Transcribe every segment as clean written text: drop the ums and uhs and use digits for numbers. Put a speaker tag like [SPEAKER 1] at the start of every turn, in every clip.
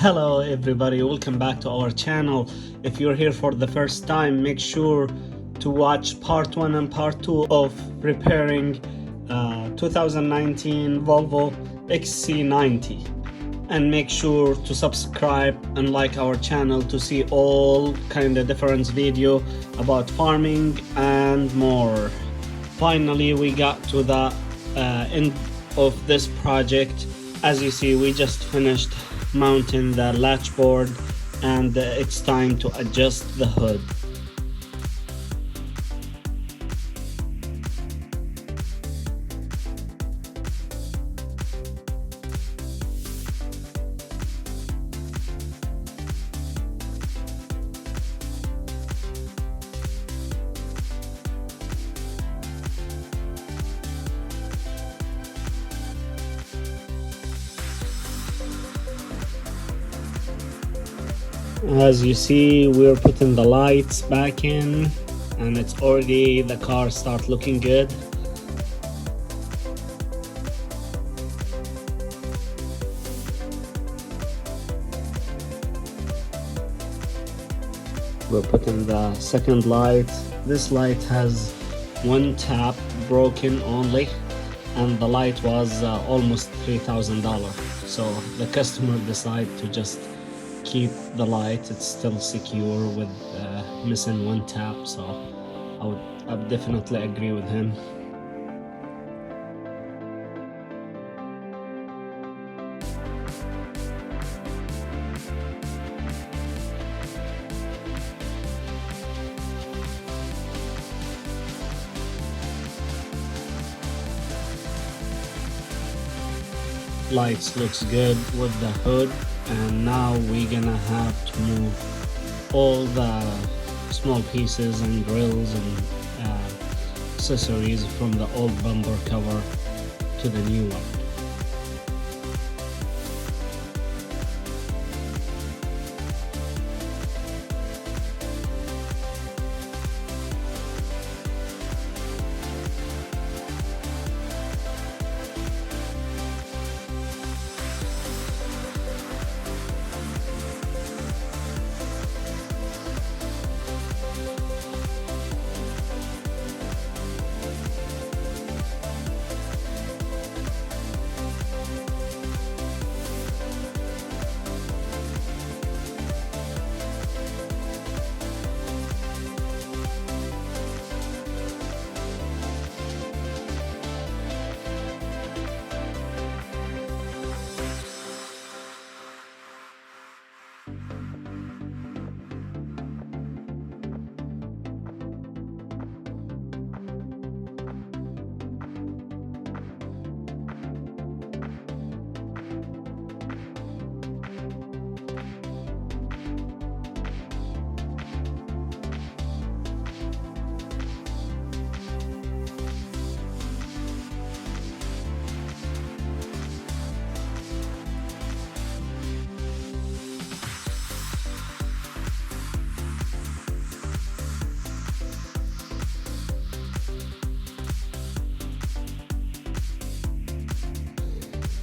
[SPEAKER 1] Hello everybody, welcome back to our channel. If you're here for the first time, make sure to watch part 1 and part 2 of repairing 2019 Volvo XC90, and make sure to subscribe and like our channel to see all kind of different video about farming and more. Finally, we got to the end of this project. As you see, we just finished mounting the latch board, and it's time to adjust the hood. As you see, we're putting the lights back in, and it's already, the car start looking good. We're putting the second light. This light has one tap broken only, and the light was almost $3,000. So the customer decided to just keep the light. It's still secure with missing one tap, so I would definitely agree with him. Lights looks good with the hood, and now we're gonna have to move all the small pieces and grills and accessories from the old bumper cover to the new one.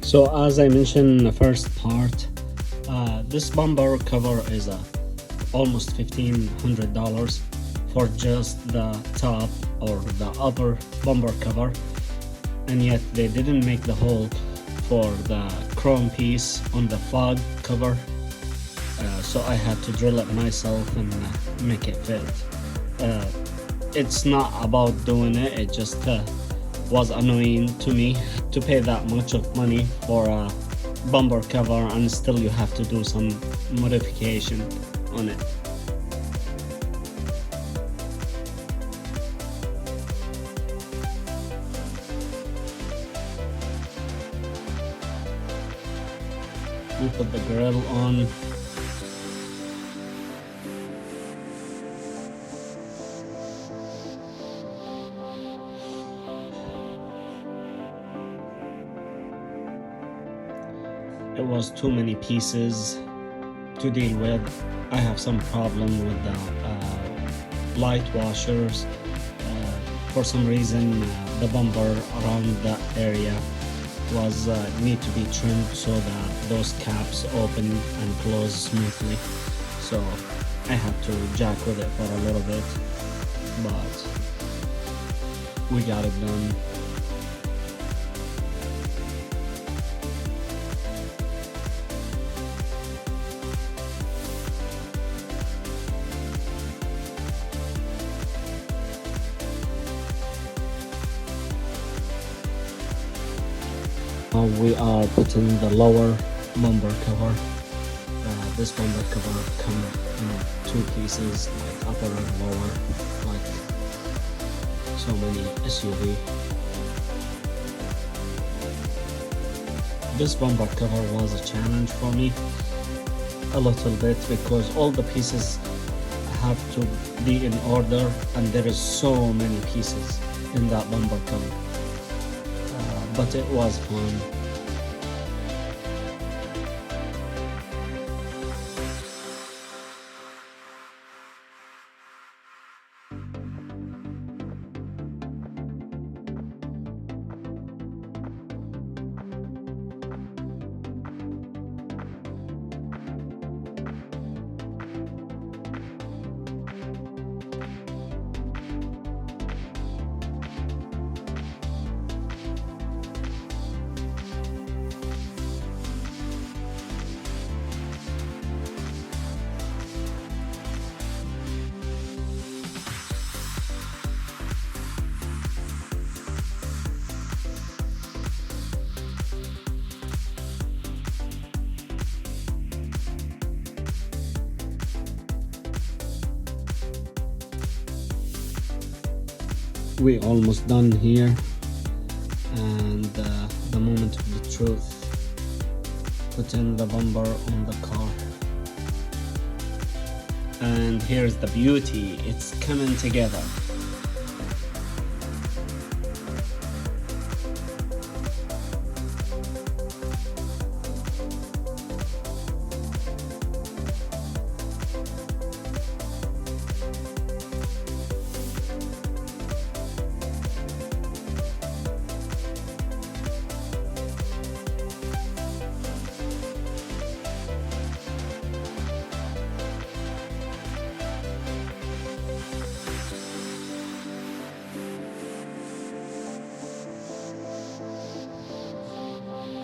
[SPEAKER 1] So as I mentioned in the first part, this bumper cover is almost $1,500 for just the top or the upper bumper cover, and yet they didn't make the hole for the chrome piece on the fog cover, so I had to drill it myself and make it fit. It's not about doing it, it just was annoying to me to pay that much of money for a bumper cover, and still you have to do some modification on it. We put the grill on. It was too many pieces to deal with. I have some problem with the light washers. For some reason, the bumper around that area was need to be trimmed so that those caps open and close smoothly. So I had to jack with it for a little bit, but we got it done. We are putting the lower bumper cover. This bumper cover comes in two pieces, like upper and lower, like so many SUV. This bumper cover was a challenge for me a little bit because all the pieces have to be in order, and there is so many pieces in that bumper cover. But it was fun. We almost done here, and the moment of the truth, putting the bumper on the car. And here's the beauty, it's coming together.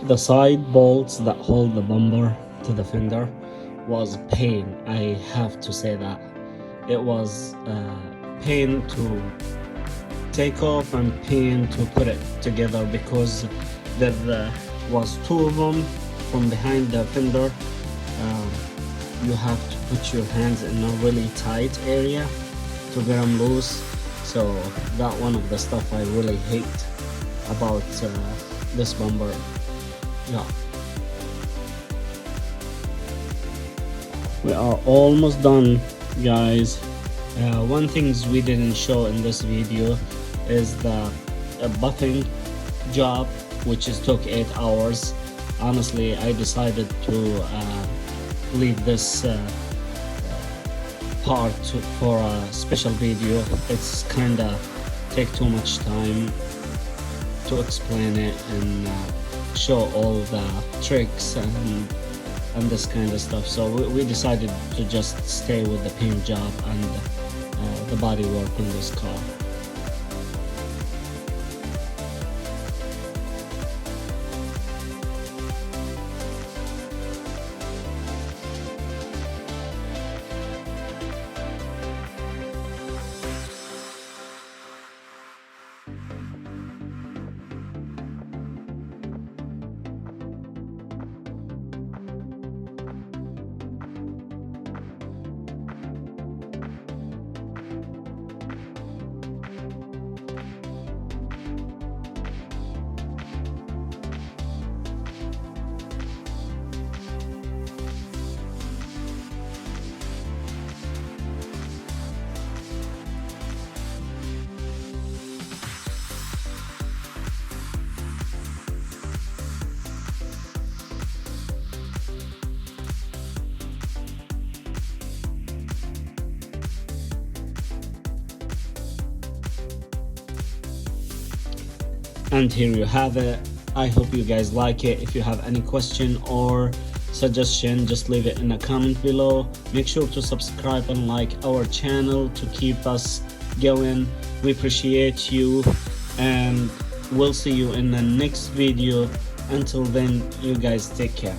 [SPEAKER 1] The side bolts that hold the bumper to the fender was pain. I have to say that it was pain to take off and pain to put it together because there was two of them from behind the fender. You have to put your hands in a really tight area to get them loose. So that one of the stuff I really hate about this bumper. Yeah, we are almost done, guys. One things we didn't show in this video is the buffing job, which took 8 hours. Honestly, I decided to leave this part for a special video. It's kinda take too much time to explain it and show all the tricks and this kind of stuff, so we decided to just stay with the paint job and the body work on this car. And here you have it, I hope you guys like it. If you have any question or suggestion, just leave it in a comment below. Make sure to subscribe and like our channel to keep us going. We appreciate you, and we'll see you in the next video. Until then, you guys take care.